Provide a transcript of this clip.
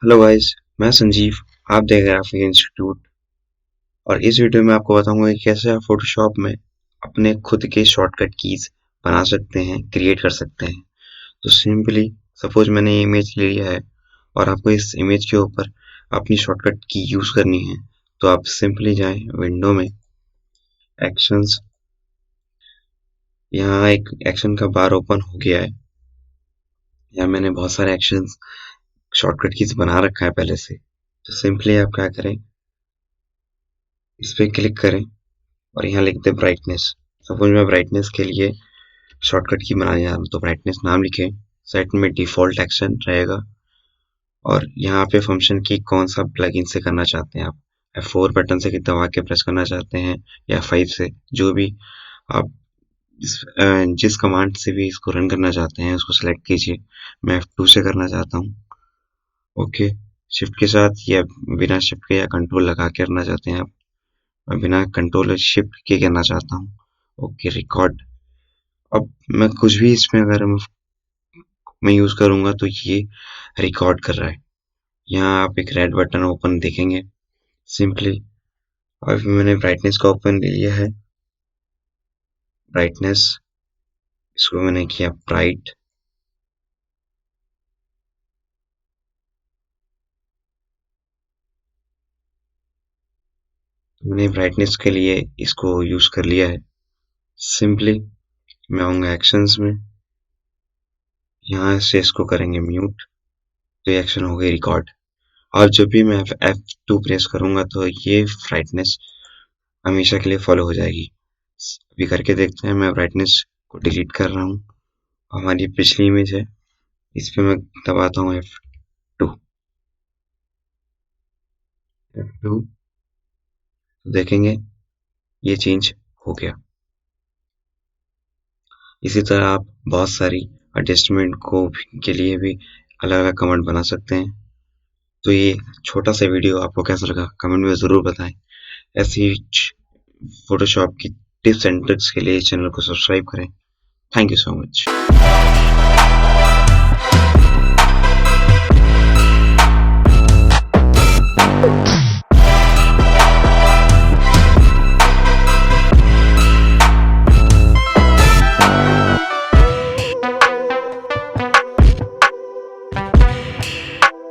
Hello guys, मैं संजीव। आप देख रहे हैं ग्राफिक इंस्टीट्यूट। और इस वीडियो में आपको बताऊंगा कि कैसे आप फोटोशॉप में अपने खुद के शॉर्टकट कीज बना सकते हैं, क्रिएट कर सकते हैं। तो सिंपली सपोज मैंने इमेज ले लिया है और आपको इस इमेज के ऊपर अपनी शॉर्टकट की यूज करनी है। तो आप सिंपली जाएं विंडो में, एक्शंस। यहाँ एक एक्शन का बार ओपन हो गया है। यहाँ मैंने बहुत सारे एक्शंस शॉर्टकट कीज बना रखा है पहले से। तो सिंपली आप क्या करें, इस पे क्लिक करें और यहाँ लिख दें ब्राइटनेस। सपोज मैं ब्राइटनेस के लिए शॉर्टकट की बनाने जा रहा हूँ, तो ब्राइटनेस नाम लिखें। सेट में डिफॉल्ट एक्शन रहेगा और यहाँ पे फंक्शन की कौन सा प्लगइन से करना चाहते हैं आप। F4 बटन से दबा के प्रेस करना चाहते हैं या 5 से, जो भी आप जिस कमांड से भी इसको रन करना चाहते हैं उसको सिलेक्ट कीजिए। मैं F2 से करना चाहता हूँ। ओके, शिफ्ट के साथ या बिना शिफ्ट के या कंट्रोल लगा के करना चाहते हैं आप। मैं बिना कंट्रोल शिफ्ट के करना चाहता हूँ। Okay, record. अब मैं कुछ भी इसमें अगर मैं यूज करूंगा तो ये रिकॉर्ड कर रहा है। यहाँ आप एक रेड बटन ओपन देखेंगे सिंपली। और मैंने ब्राइटनेस का ओपन ले लिया है। ब्राइटनेस, इसको मैंने किया ब्राइट। मैंने ब्राइटनेस के लिए इसको यूज कर लिया है। सिंपली मैं आऊंगा एक्शंस में, यहाँ से इसको करेंगे म्यूट। तो ये एक्शन हो गई रिकॉर्ड। और जब भी मैं F2 प्रेस करूंगा तो ये ब्राइटनेस हमेशा के लिए फॉलो हो जाएगी। अभी करके देखते हैं। मैं ब्राइटनेस को डिलीट कर रहा हूँ। हमारी पिछली इमेज है, इस पे मैं दबाता हूँ F2। F2 तो देखेंगे ये चेंज हो गया। इसी तरह आप बहुत सारी एडजस्टमेंट के लिए भी अलग अलग कमांड बना सकते हैं। तो ये छोटा सा वीडियो आपको कैसा लगा कमेंट में ज़रूर बताएं। ऐसी फोटोशॉप की टिप्स एंड ट्रिक्स के लिए चैनल को सब्सक्राइब करें। Thank you so much.